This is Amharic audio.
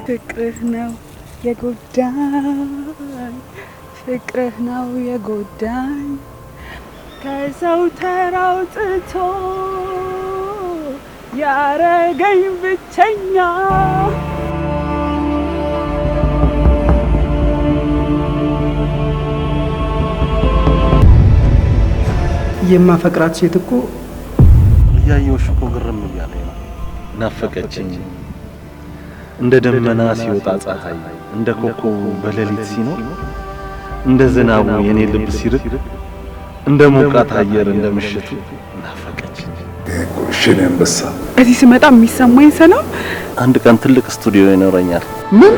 ፍቅርህ ነው የጎዳኝ ፍቅርህ ነው የጎዳኝ ከሰው ተራውጥቶ ያረገኝ ብቸኛ የማፈቅራት ሴት እኮ ያየውሽ እኮ ግርም እያለኝ ነው። ናፈቀችኝ እንደ ደመና ሲወጣ ፀሐይ እንደ ኮከብ በሌሊት ሲኖር እንደ ዝናቡ የኔ ልብ ሲርቅ እንደ ሞቃት አየር እንደ ምሽቱ ናፈቀችኝ። እሺ አንበሳ እዚህ ስመጣ የሚሰማኝ ሰላም አንድ ቀን ትልቅ ስቱዲዮ ይኖረኛል። ምን